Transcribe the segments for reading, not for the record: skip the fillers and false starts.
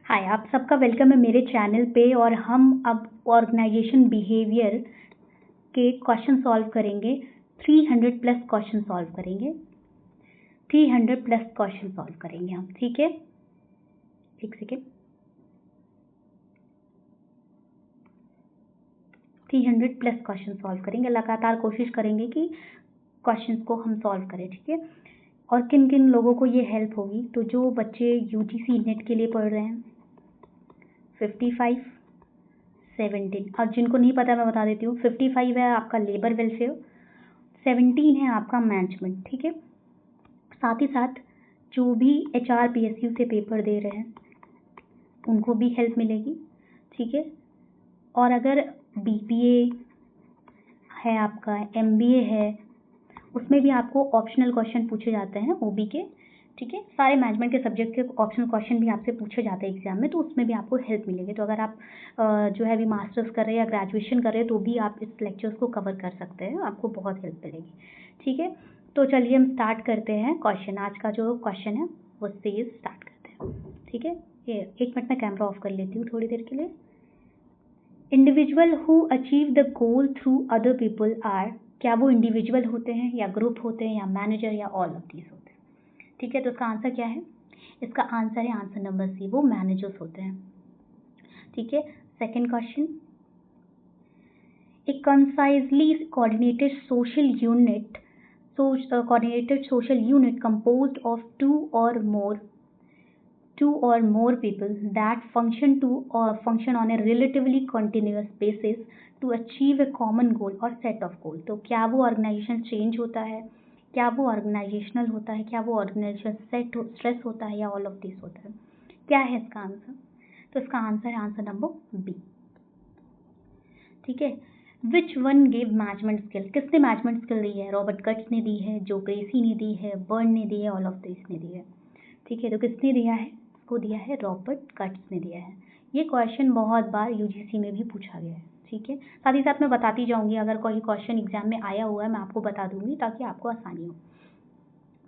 हाय, आप सबका वेलकम है मेरे चैनल पे। और हम अब ऑर्गेनाइजेशन बिहेवियर के क्वेश्चन सॉल्व करेंगे। 300 प्लस क्वेश्चन सॉल्व करेंगे। 300 प्लस क्वेश्चन सॉल्व करेंगे हम, ठीक है। एक सेकेंड। 300 प्लस क्वेश्चन सॉल्व करेंगे। लगातार कोशिश करेंगे कि क्वेश्चंस को हम सॉल्व करें, ठीक है। और किन किन लोगों को ये हेल्प होगी, तो जो बच्चे यूजीसी नेट के लिए पढ़ रहे हैं 55, 17, और जिनको नहीं पता मैं बता देती हूँ। 55 है आपका लेबर वेलफेयर, 17 है आपका मैनेजमेंट, ठीक है। साथ ही साथ जो भी HR PSU से पेपर दे रहे हैं उनको भी हेल्प मिलेगी, ठीक है। और अगर BPA है आपका, MBA है, उसमें भी आपको ऑप्शनल क्वेश्चन पूछे जाते हैं OB के, ठीक है। सारे मैनेजमेंट के सब्जेक्ट के ऑप्शनल क्वेश्चन भी आपसे पूछे जाते हैं एग्जाम में, तो उसमें भी आपको हेल्प मिलेगी। तो अगर आप जो है अभी मास्टर्स कर रहे हैं या ग्रेजुएशन कर रहे हैं तो भी आप इस लेक्चर्स को कवर कर सकते हैं, आपको बहुत हेल्प मिलेगी, ठीक है। तो चलिए हम स्टार्ट करते हैं क्वेश्चन। आज का जो क्वेश्चन है वो से स्टार्ट करते हैं, ठीक है। ये 1 मिनट में कैमरा ऑफ कर लेती हूँ थोड़ी देर के लिए। Individual who achieve the goal through other people are, क्या वो इंडिविजुअल होते हैं या ग्रुप होते हैं या मैनेजर या ऑल ऑफ दीज होते हैं, ठीक है। तो इसका आंसर क्या है? इसका आंसर है आंसर नंबर सी, वो मैनेजर्स होते हैं, ठीक है। Second question, a concisely coordinated social unit composed of two or more people that function on a relatively continuous basis to achieve a common goal or set of goal। तो क्या वो organisation change होता है, क्या वो organisational होता है, क्या वो ऑर्गेनाइजेशन स्ट्रेस होता है, या ऑल ऑफ दिस होता है? क्या है इसका आंसर? तो इसका आंसर है आंसर नंबर बी, ठीक है। Which one gave management skill, किसने मैनेजमेंट स्किल दी है? रॉबर्ट कट्स ने दी है, जो ग्रेसी ने दी है, बर्न ने दी है, ऑल ऑफ दिस ने दी है, ठीक है। तो किसने दिया है? इसको दिया है रॉबर्ट कट्स ने दिया है। ये क्वेश्चन बहुत बार यूजीसी में भी पूछा गया है, ठीक है। साथ ही साथ मैं बताती जाऊंगी, अगर कोई क्वेश्चन एग्जाम में आया हुआ है मैं आपको बता दूंगी ताकि आपको आसानी हो।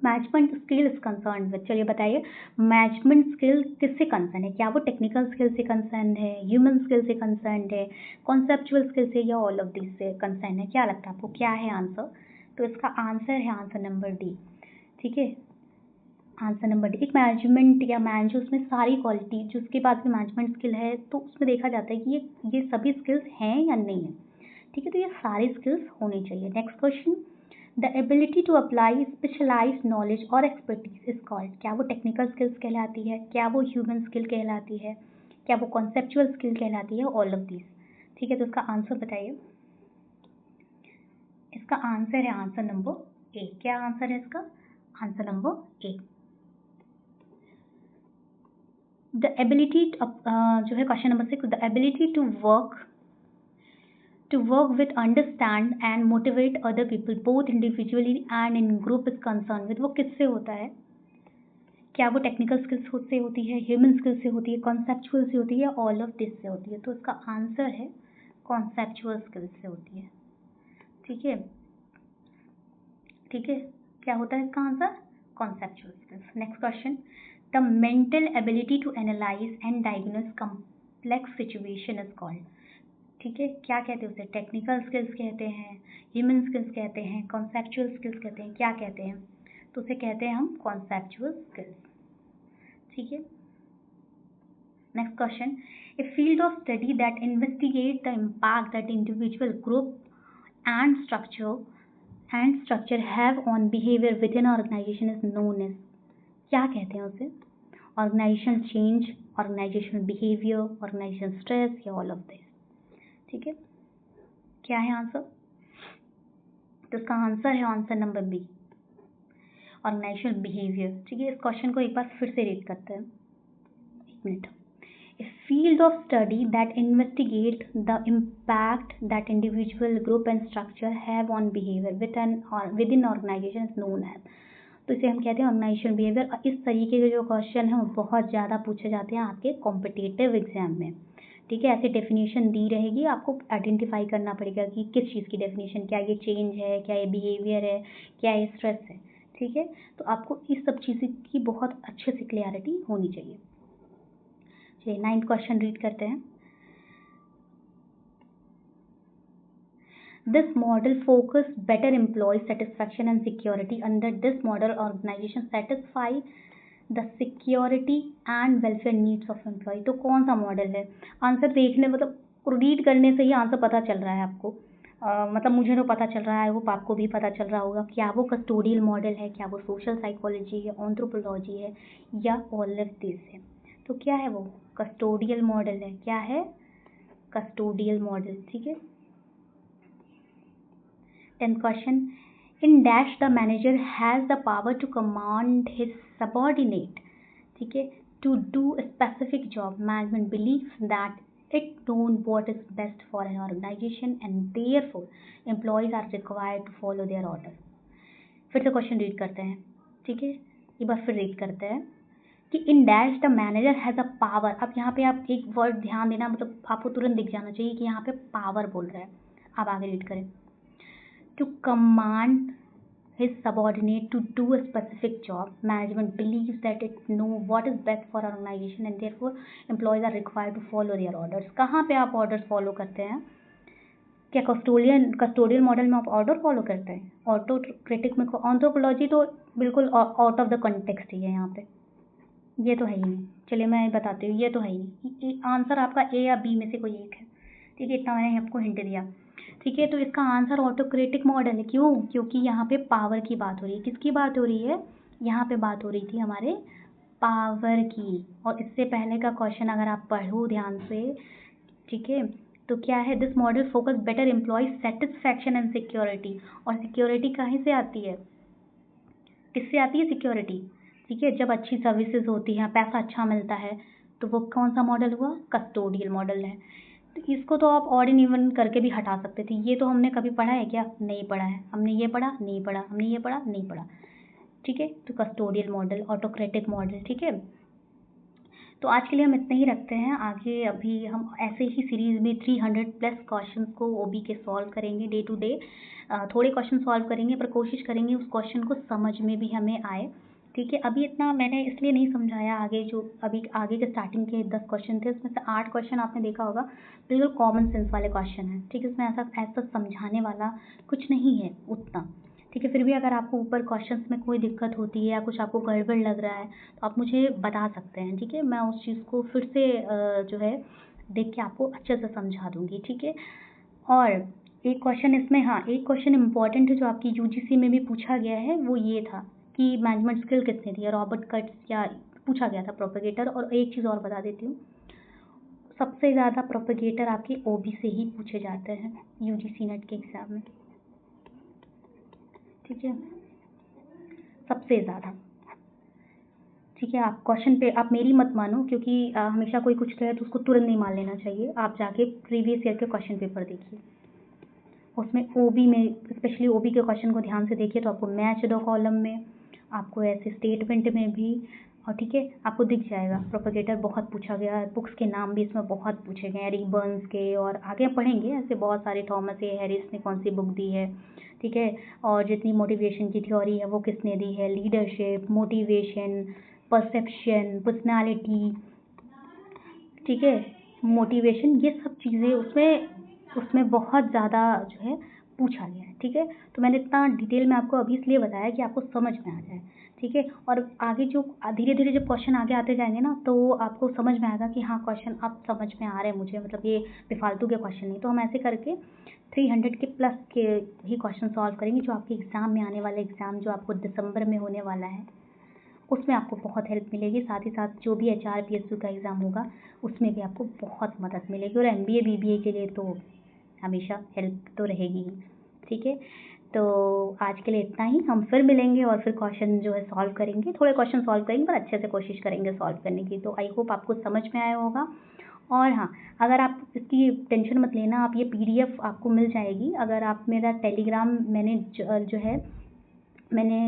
Management skill is concern with, चलिए बताइए मैनेजमेंट स्किल किससे कंसर्न है? क्या वो टेक्निकल स्किल से कंसर्न है, ह्यूमन स्किल से कंसर्न है, कॉन्सेप्चुअल स्किल से, या ऑल ऑफ दिस से कंसर्न है? क्या लगता है आपको, क्या है आंसर? तो इसका आंसर है आंसर नंबर डी, ठीक है। Answer number D. एक मैनेजमेंट या मैनेजर, उसमें सारी क्वालिटी जो उसके पास भी मैनेजमेंट स्किल है तो उसमें देखा जाता है कि ये सभी स्किल्स हैं या नहीं है, ठीक है। तो ये सारी स्किल्स होनी चाहिए। Next question, the ability to apply specialise knowledge और एक्सपर्टीज इज कॉल्ड, क्या वो टेक्निकल स्किल्स कहलाती है, क्या वो ह्यूमन स्किल कहलाती है, क्या वो कॉन्सेप्चुअल स्किल कहलाती है, ऑल ऑफ दिस, ठीक है। तो इसका आंसर बताइए। इसका आंसर है आंसर नंबर ए। क्या आंसर है इसका? Answer number A. The ability जो है question number 6, the ability to work with understand and motivate other people both individually and in group is concern with, वो किससे होता है? क्या वो टेक्निकल स्किल्स से होती है, ह्यूमन स्किल्स से होती है, कॉन्सेप्चुअल से होती है, ऑल ऑफ दिस से होती है? तो इसका आंसर है कॉन्सेप्चुअल स्किल्स से होती है, ठीक है, ठीक है। क्या होता है इसका answer? Conceptual skills. Next question, the mental ability to analyse and diagnose complex situation is called, ठीक है। क्या कहते हैं उसे? टेक्निकल स्किल्स कहते हैं, ह्यूमन स्किल्स कहते हैं, कॉन्सेप्चुअल स्किल्स कहते हैं, क्या कहते हैं? तो उसे कहते हैं हम कॉन्सेप्चुअल स्किल्स, ठीक है। Next question, a field of study that investigate the impact that individual group and structure have on behaviour with in organisation is known as, क्या कहते हैं उसे? Organisation change, organisation behaviour, organisation stress, या all of this, ठीक है। क्या है answer? तो इसका आंसर है answer number B, organisation behaviour, ठीक है। इस क्वेश्चन को एक बार फिर से रीड करते हैं, एक minute. A field of study that investigate the impact that individual group and structure have on behaviour with in organisation is known as, तो इसे हम कहते हैं ऑर्गेनाइजेशन बिहेवियर। इस तरीके के जो क्वेश्चन हैं वो बहुत ज़्यादा पूछे जाते हैं आपके कॉम्पिटिटिव एग्जाम में, ठीक है। ऐसे डेफिनेशन दी रहेगी, आपको आइडेंटिफाई करना पड़ेगा कि किस चीज़ की डेफिनेशन, क्या ये चेंज है, क्या ये बिहेवियर है, क्या ये स्ट्रेस है, ठीक है। तो आपको इस सब चीज़ की बहुत अच्छे से क्लियरिटी होनी चाहिए, चलिए 9th क्वेश्चन रीड करते हैं। This model focus better employee satisfaction and security. Under this model, organization satisfy the security and welfare needs of employee. तो कौन सा मॉडल है? आंसर देखने मतलब रीड करने से ही आंसर पता चल रहा है आपको। मतलब मुझे तो पता चल रहा है, वो आपको भी पता चल रहा होगा। क्या वो कस्टोडियल मॉडल है, क्या वो सोशल साइकोलॉजी है, एंथ्रोपोलॉजी है, या ऑल ऑफ दिस है? तो क्या है वो? कस्टोडियल मॉडल है। क्या है? Custodial model. ठीक है। 10th question. In dash the manager has the power to command his subordinate, ठीक है, to do a specific job. Management believes that it knows what is best for an organization and therefore employees are required to follow their order. फिर से question read करते हैं। ठीक है, एक बार फिर रीड करते हैं कि in dash the manager has a power. अब यहाँ पे आप एक वर्ड ध्यान देना, मतलब आपको तुरंत दिख जाना चाहिए कि यहाँ पे पावर बोल रहा है। अब आगे रीड करें। To command his subordinate to do a specific job. Management believes that it knows what is best for an organization and therefore employees are required to follow their orders. कहाँ पे आप orders follow करते हैं? क्या custodial model में आप order follow करते हैं? ऑटोक्रेटिक में एंथ्रोपोलॉजी तो बिल्कुल आउट ऑफ द कॉन्टेक्स्ट ही है यहाँ पे, ये तो है ही नहीं। चलिए मैं बताती हूँ, ये तो है ही नहीं। आंसर आपका ए या बी में से कोई एक है। ठीक है, इतना मैंने आपको हिंट दिया। ठीक है, तो इसका आंसर ऑटोक्रेटिक मॉडल है। क्यों? क्योंकि यहाँ पे पावर की बात हो रही है। किसकी बात हो रही है? यहाँ पे बात हो रही थी हमारे पावर की। और इससे पहले का क्वेश्चन अगर आप पढ़ो ध्यान से, ठीक है, तो क्या है? This model focus better employ satisfaction and security. और सिक्योरिटी कहीं से आती है? किससे आती है सिक्योरिटी? ठीक है, जब अच्छी सर्विसेज होती हैं, पैसा अच्छा मिलता है, तो वो कौन सा मॉडल हुआ? कस्टोडियल मॉडल है। तो इसको तो आप ऑड एंड इवन करके भी हटा सकते थे। ये तो हमने कभी पढ़ा है क्या? नहीं पढ़ा है। हमने ये पढ़ा? नहीं पढ़ा। हमने ये पढ़ा? नहीं पढ़ा। ठीक है, तो कस्टोडियल मॉडल, ऑटोक्रेटिक मॉडल। ठीक है, तो आज के लिए हम इतना ही रखते हैं। आगे अभी हम ऐसे ही सीरीज़ में 300+ क्वेश्चंस को ओबी के सॉल्व करेंगे डे टू डे। थोड़े क्वेश्चन सॉल्व करेंगे, पर कोशिश करेंगे उस क्वेश्चन को समझ में भी हमें आए। ठीक है, अभी इतना मैंने इसलिए नहीं समझाया। आगे जो अभी आगे के स्टार्टिंग के 10 क्वेश्चन थे, उसमें से 8 क्वेश्चन आपने देखा होगा बिल्कुल कॉमन सेंस वाले क्वेश्चन हैं। ठीक है, इसमें ऐसा समझाने वाला कुछ नहीं है उतना। ठीक है, फिर भी अगर आपको ऊपर क्वेश्चंस में कोई दिक्कत होती है या कुछ आपको गड़बड़ लग रहा है तो आप मुझे बता सकते हैं। ठीक है, मैं उस चीज़ को फिर से जो है देख के आपको अच्छे से समझा दूँगी। ठीक है, और एक क्वेश्चन इसमें, हाँ, एक क्वेश्चन इम्पॉर्टेंट है जो आपकी यूजीसी में भी पूछा गया है, वो ये था कि मैनेजमेंट स्किल कितने थी? रॉबर्ट कट्स या पूछा गया था प्रोपेगेटर। और एक चीज़ और बता देती हूँ, सबसे ज़्यादा प्रोपेगेटर आपके ओबी से ही पूछे जाते हैं यूजीसी नेट के एग्ज़ाम में। ठीक है, सबसे ज़्यादा। ठीक है, आप क्वेश्चन पे आप मेरी मत मानो, क्योंकि हमेशा कोई कुछ कहे तो उसको तुरंत नहीं मान लेना चाहिए। आप जाके प्रीवियस ईयर के क्वेश्चन पेपर देखिए, उसमें ओबी में स्पेशली ओबी के क्वेश्चन को ध्यान से देखिए तो आपको मैच दो कॉलम में, आपको ऐसे स्टेटमेंट में भी, और ठीक है, आपको दिख जाएगा प्रोपेगेटर बहुत पूछा गया है। बुक्स के नाम भी इसमें बहुत पूछे गए हैं, रिबर्न्स के, और आगे पढ़ेंगे ऐसे बहुत सारे। थॉमस ए हैरिस ने कौन सी बुक दी है? ठीक है, और जितनी मोटिवेशन की थ्योरी है वो किसने दी है? लीडरशिप, मोटिवेशन, परसेप्शन, पर्सनालिटी, ठीक है, मोटिवेशन, ये सब चीज़ें उसमें बहुत ज़्यादा जो है पूछा गया है। ठीक है, तो मैंने इतना डिटेल में आपको अभी इसलिए बताया कि आपको समझ में आ जाए। ठीक है, और आगे जो धीरे धीरे जब क्वेश्चन आगे आते जाएंगे ना, तो आपको समझ में आएगा कि हाँ, क्वेश्चन अब समझ में आ रहे हैं मुझे, मतलब ये बेफालतू के क्वेश्चन नहीं। तो हम ऐसे करके 300 के प्लस के ही क्वेश्चन सॉल्व करेंगे, जो आपके एग्ज़ाम में आने वाले एग्ज़ाम जो आपको दिसंबर में होने वाला है, उसमें आपको बहुत हेल्प मिलेगी। साथ ही साथ जो भी एचआर पीएसयू का एग्ज़ाम होगा उसमें भी आपको बहुत मदद मिलेगी। और एमबीए बीबीए के लिए तो हमेशा हेल्प तो रहेगी ही। ठीक है, तो आज के लिए इतना ही। हम फिर मिलेंगे और फिर क्वेश्चन जो है सॉल्व करेंगे। थोड़े क्वेश्चन सॉल्व करेंगे पर अच्छे से कोशिश करेंगे सॉल्व करने की। तो आई होप आपको समझ में आया होगा। और हाँ, अगर आप इसकी टेंशन मत लेना, आप ये पीडीएफ आपको मिल जाएगी। अगर आप मेरा टेलीग्राम मैंने जो है मैंने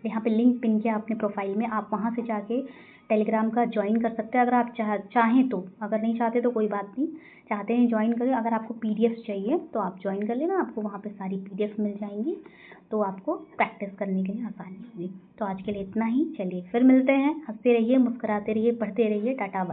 यहाँ पे लिंक पिन किया अपने प्रोफाइल में, आप वहाँ से जाके टेलीग्राम का ज्वाइन कर सकते हैं अगर आप चाहें तो। अगर नहीं चाहते तो कोई बात नहीं, चाहते हैं ज्वाइन करें। अगर आपको पीडीएफ चाहिए तो आप ज्वाइन कर लेना, आपको वहाँ पे सारी पीडीएफ मिल जाएंगी, तो आपको प्रैक्टिस करने के लिए आसानी होगी। तो आज के लिए इतना ही, चलिए फिर मिलते हैं। हंसते रहिए, मुस्कुराते रहिए, पढ़ते रहिए। Tata bye.